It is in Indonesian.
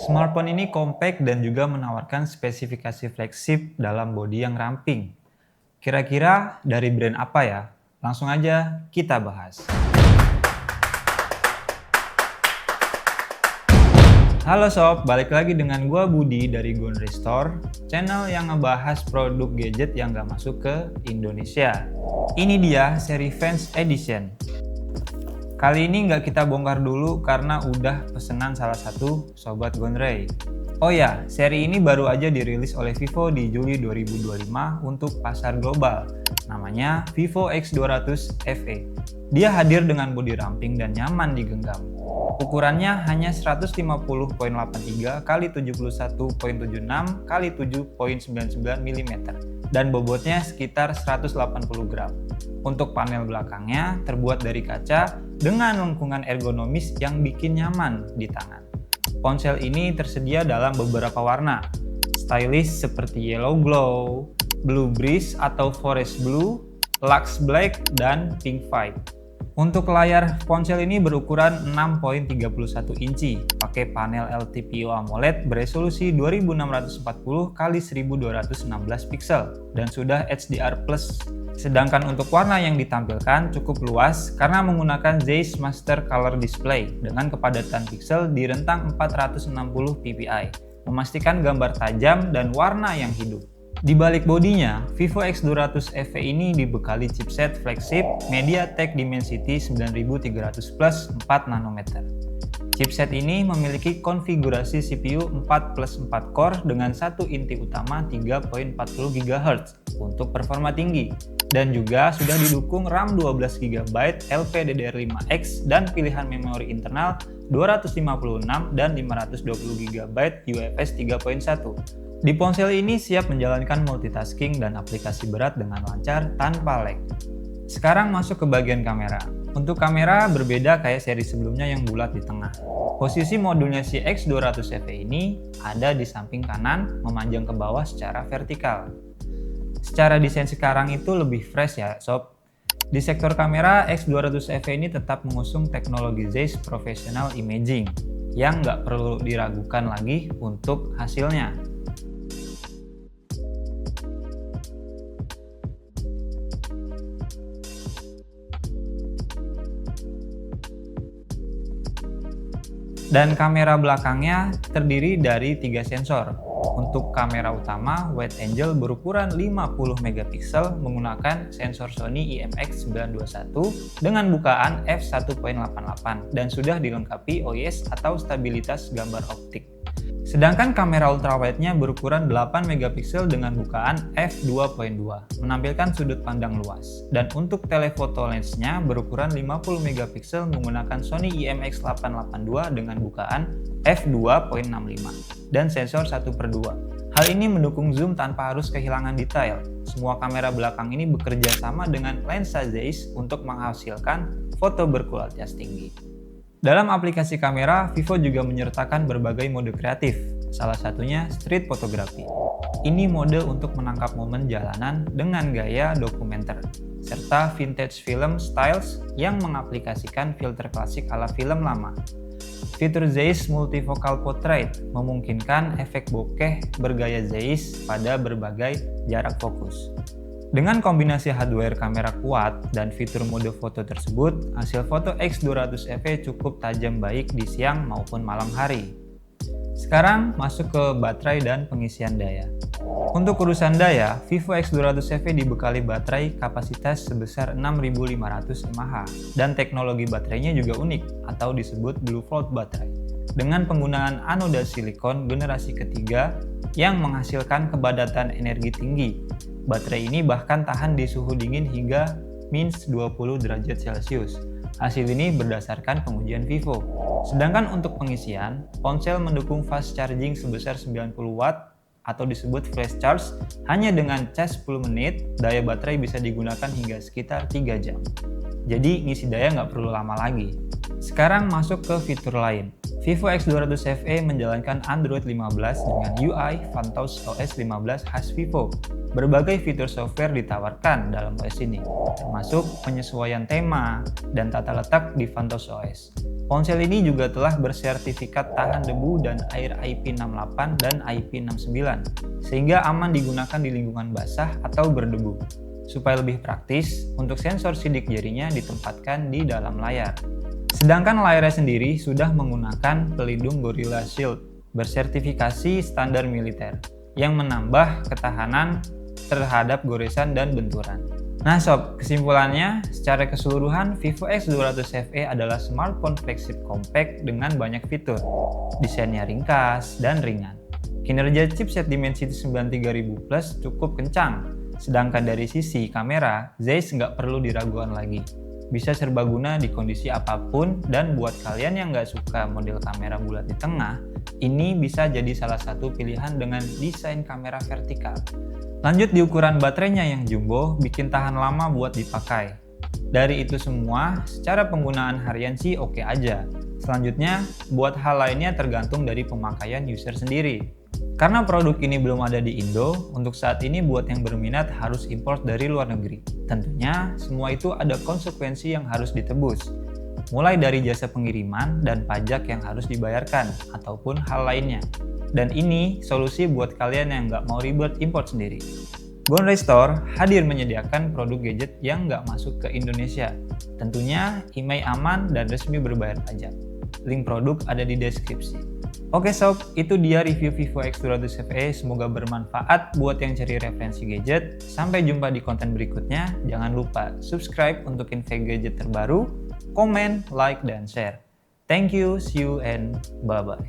Smartphone ini compact dan juga menawarkan spesifikasi flagship dalam bodi yang ramping. Kira-kira dari brand apa ya? Langsung aja kita bahas. Halo sob, balik lagi dengan gua Budi dari Gondre Store, channel yang ngebahas produk gadget yang gak masuk ke Indonesia. Ini dia seri Fans Edition. Kali ini nggak kita bongkar dulu karena udah pesenan salah satu sobat Gondre. Oh ya, seri ini baru aja dirilis oleh Vivo di Juli 2025 untuk pasar global. Namanya Vivo X200 FE. Dia hadir dengan bodi ramping dan nyaman digenggam. Ukurannya hanya 150.83 x 71.76 x 7.99 mm dan bobotnya sekitar 180 gram. Untuk panel belakangnya terbuat dari kaca dengan lengkungan ergonomis yang bikin nyaman di tangan. Ponsel ini tersedia dalam beberapa warna, stylish seperti yellow glow, blue breeze atau forest blue, lux black, dan pink white. Untuk layar ponsel ini berukuran 6.31 inci, pakai panel LTPO AMOLED beresolusi 2640 x 1216 pixel dan sudah HDR+. Sedangkan untuk warna yang ditampilkan cukup luas karena menggunakan Zeiss Master Color Display dengan kepadatan pixel di rentang 460 ppi, memastikan gambar tajam dan warna yang hidup. Di balik bodinya, Vivo X200 FE ini dibekali chipset flagship MediaTek Dimensity 9300 Plus 4 nanometer. Chipset ini memiliki konfigurasi CPU 4+4 core dengan satu inti utama 3.40 GHz untuk performa tinggi dan juga sudah didukung RAM 12GB LPDDR5X dan pilihan memori internal 256 dan 512GB UFS 3.1. Di ponsel ini siap menjalankan multitasking dan aplikasi berat dengan lancar tanpa lag. Sekarang masuk ke bagian kamera. Untuk kamera berbeda kayak seri sebelumnya yang bulat di tengah. Posisi modulnya si X200 FE ini ada di samping kanan memanjang ke bawah secara vertikal. Secara desain sekarang itu lebih fresh ya sob. Di sektor kamera, X200 FE ini tetap mengusung teknologi Zeiss Professional Imaging yang nggak perlu diragukan lagi untuk hasilnya. Dan kamera belakangnya terdiri dari 3 sensor. Untuk kamera utama, wide angle berukuran 50 megapiksel menggunakan sensor Sony IMX921 dengan bukaan f1.88 dan sudah dilengkapi OIS atau stabilitas gambar optik. Sedangkan kamera ultrawide-nya berukuran 8 megapiksel dengan bukaan f2.2, menampilkan sudut pandang luas. Dan untuk telephoto lens-nya berukuran 50 megapiksel menggunakan Sony IMX882 dengan bukaan f2.65 dan sensor 1/2. Hal ini mendukung zoom tanpa harus kehilangan detail. Semua kamera belakang ini bekerja sama dengan lensa Zeiss untuk menghasilkan foto berkualitas tinggi. Dalam aplikasi kamera, Vivo juga menyertakan berbagai mode kreatif, salah satunya street photography. Ini mode untuk menangkap momen jalanan dengan gaya dokumenter, serta vintage film styles yang mengaplikasikan filter klasik ala film lama. Fitur Zeiss Multifocal Portrait memungkinkan efek bokeh bergaya Zeiss pada berbagai jarak fokus. Dengan kombinasi hardware kamera kuat dan fitur mode foto tersebut, hasil foto X200 FE cukup tajam baik di siang maupun malam hari. Sekarang masuk ke baterai dan pengisian daya. Untuk urusan daya, Vivo X200 FE dibekali baterai kapasitas sebesar 6500 mAh dan teknologi baterainya juga unik atau disebut Blue Float baterai. Dengan penggunaan anoda silikon generasi ketiga yang menghasilkan kepadatan energi tinggi. Baterai ini bahkan tahan di suhu dingin hingga minus 20 derajat Celcius. Hasil ini berdasarkan pengujian Vivo. Sedangkan untuk pengisian, ponsel mendukung fast charging sebesar 90 watt atau disebut flash charge. Hanya dengan cas 10 menit, daya baterai bisa digunakan hingga sekitar 3 jam. Jadi ngisi daya nggak perlu lama lagi. Sekarang masuk ke fitur lain. Vivo X200 FE menjalankan Android 15 dengan UI Phantos OS 15 khas Vivo. Berbagai fitur software ditawarkan dalam OS ini, termasuk penyesuaian tema dan tata letak di Vantos OS. Ponsel ini juga telah bersertifikat tahan debu dan air IP68 dan IP69, sehingga aman digunakan di lingkungan basah atau berdebu. Supaya lebih praktis, untuk sensor sidik jarinya ditempatkan di dalam layar. Sedangkan layarnya sendiri sudah menggunakan pelindung Gorilla Shield bersertifikasi standar militer yang menambah ketahanan terhadap goresan dan benturan. Nah sob, kesimpulannya secara keseluruhan Vivo X200 FE adalah smartphone flagship compact dengan banyak fitur. Desainnya ringkas dan ringan. Kinerja chipset Dimensity 93000 Plus cukup kencang, sedangkan dari sisi kamera, Zeiss nggak perlu diragukan lagi. Bisa serbaguna di kondisi apapun, dan buat kalian yang nggak suka model kamera bulat di tengah, ini bisa jadi salah satu pilihan dengan desain kamera vertikal. Lanjut di ukuran baterainya yang jumbo, bikin tahan lama buat dipakai. Dari itu semua, secara penggunaan harian sih oke aja. Selanjutnya, buat hal lainnya tergantung dari pemakaian user sendiri. Karena produk ini belum ada di Indo, untuk saat ini buat yang berminat harus import dari luar negeri. Tentunya, semua itu ada konsekuensi yang harus ditebus. Mulai dari jasa pengiriman dan pajak yang harus dibayarkan, ataupun hal lainnya. Dan ini solusi buat kalian yang nggak mau ribet import sendiri. Gonrey Store hadir menyediakan produk gadget yang nggak masuk ke Indonesia. Tentunya, IMEI aman dan resmi berbayar pajak. Link produk ada di deskripsi. Oke sob, itu dia review Vivo X200 FE. Semoga bermanfaat buat yang cari referensi gadget. Sampai jumpa di konten berikutnya. Jangan lupa subscribe untuk info gadget terbaru, komen, like, dan share. Thank you, see you, and bye-bye.